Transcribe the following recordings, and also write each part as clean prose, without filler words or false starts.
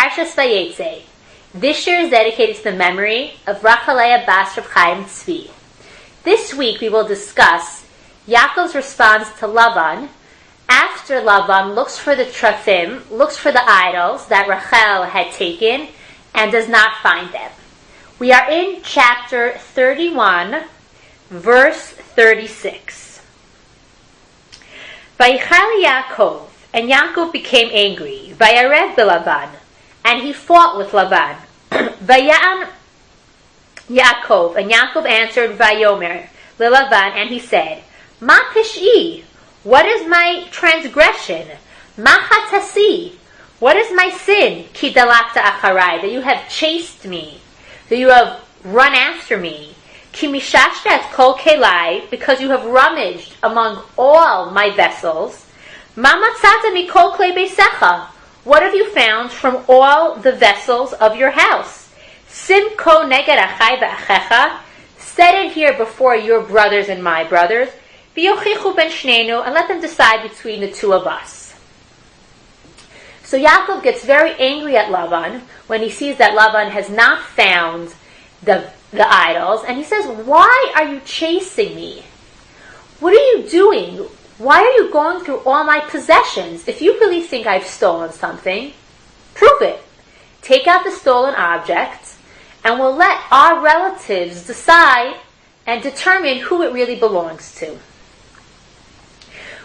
Parshat Vayetzei. This year is dedicated to the memory of Rachaleah Bas Rav Chaim Tzvi. This week we will discuss Yaakov's response to Lavan after Lavan looks for the trafim, looks for the idols that Rachel had taken, and does not find them. We are in chapter 31, verse 36. Vayichal Yaakov, and Yaakov became angry. Vayarev b'Lavan, and he fought with Lavan. Vayam Yaakov, and Yaakov answered Vayomer l'Lavan, and he said, Ma pish'i, what is my transgression? Ma chatasi, what is my sin? Ki dalakta acharai, that you have chased me, that you have run after me. Ki mishashta et kol kelai, because you have rummaged among all my vessels. Ma matzata mikol klei beisecha, what have you found from all the vessels of your house? Simko neged achai v'achecha, set it here before your brothers and my brothers. V'yochichu ben shnenu, and let them decide between the two of us. So Yaakov gets very angry at Lavan when he sees that Lavan has not found the idols, and he says, why are you chasing me? What are you doing? Why are you going through all my possessions? If you really think I've stolen something, prove it. Take out the stolen object, and we'll let our relatives decide and determine who it really belongs to.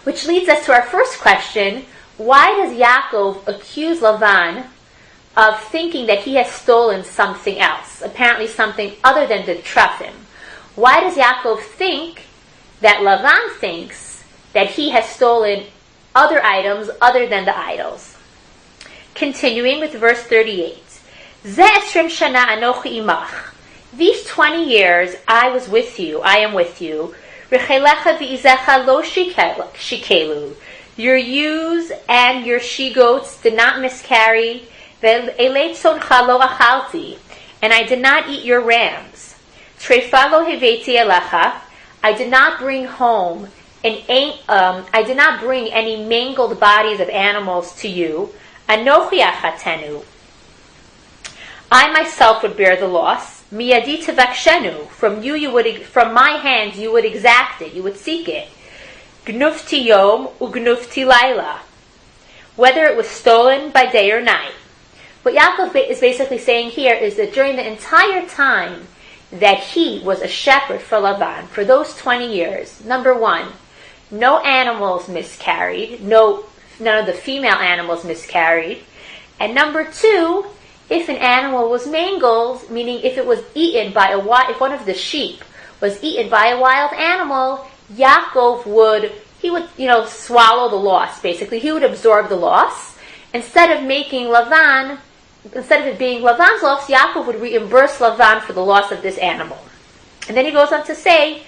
Which leads us to our first question: why does Yaakov accuse Lavan of thinking that he has stolen something else, apparently something other than the trafim? Why does Yaakov think that Lavan thinks that he has stolen other items other than the idols? Continuing with verse 38. Ze esrim shana anochi imach. These 20 years I was with you, I am with you. Rechelecha v'izecha lo shikelu. Your ewes and your she-goats did not miscarry. Ve'elei tzoncha lo achalti. And I did not eat your rams. Treifa lo heveiti elecha. I did not bring home I did not bring any mangled bodies of animals to you. Anochi achatenu. I myself would bear the loss. Miyadi tevakshenu. From my hands you would exact it, you would seek it. Gnufti yom ugnufti laila. Whether it was stolen by day or night. What Yaakov is basically saying here is that during the entire time that he was a shepherd for Lavan, for those 20 years, number one, no animals miscarried, none of the female animals miscarried, and number two, if an animal was mangled, meaning if it was eaten by if one of the sheep was eaten by a wild animal, Yaakov would swallow the loss. Basically, he would absorb the loss. Instead of it being Lavan's loss, Yaakov would reimburse Lavan for the loss of this animal. And then he goes on to say,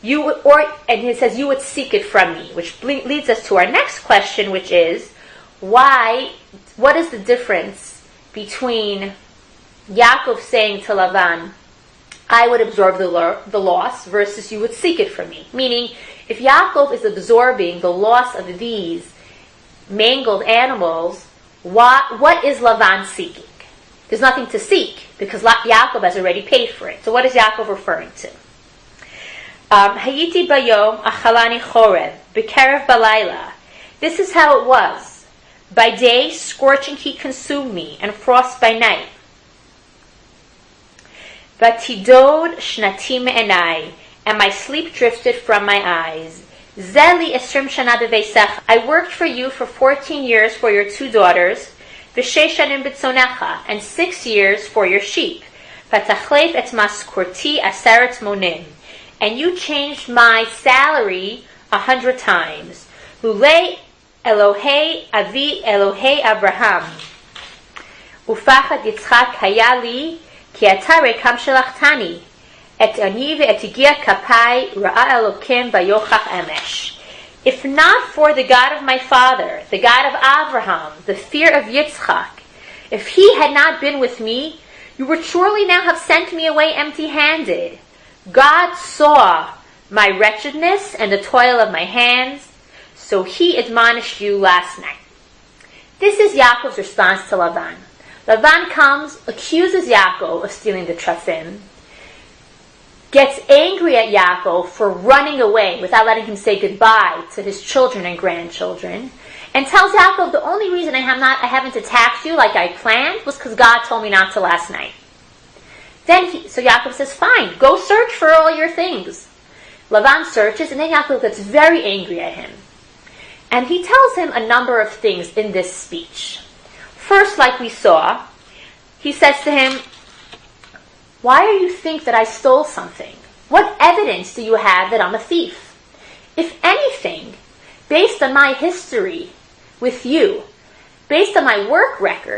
and he says, you would seek it from me, which leads us to our next question, which is, what is the difference between Yaakov saying to Lavan, I would absorb the loss, versus you would seek it from me? Meaning, if Yaakov is absorbing the loss of these mangled animals, what is Lavan seeking? There's nothing to seek, because Yaakov has already paid for it. So what is Yaakov referring to? Hayiti bayom achalani chorev, b'kerev balayla. This is how it was. By day, scorching heat consumed me, and frost by night. Vatidod shnati me'enai, and my sleep drifted from my eyes. Zeli esrim shana b'veisech. I worked for you for 14 years for your 2 daughters. V'sheish shanim b'tzonecha, and 6 years for your sheep. Vatachleif et maskorti aseret monim. And you changed my salary 100 times. Lulei Elohei Avi Elohei Abraham. Ufachat Yitzchak Hayali Ki ata rekam shelachtani. Et ani ve'et higia kapai ra'a Elokim vayochach emesh. If not for the God of my father, the God of Abraham, the fear of Yitzchak, if he had not been with me, you would surely now have sent me away empty-handed. God saw my wretchedness and the toil of my hands, so he admonished you last night. This is Yaakov's response to Lavan. Lavan comes, accuses Yaakov of stealing the teraphim, gets angry at Yaakov for running away without letting him say goodbye to his children and grandchildren, and tells Yaakov, the only reason I haven't attacked you like I planned was because God told me not to last night. So Yaakov says, fine, go search for all your things. Lavan searches, and then Yaakov gets very angry at him. And he tells him a number of things in this speech. First, like we saw, he says to him, why do you think that I stole something? What evidence do you have that I'm a thief? If anything, based on my history with you, based on my work record,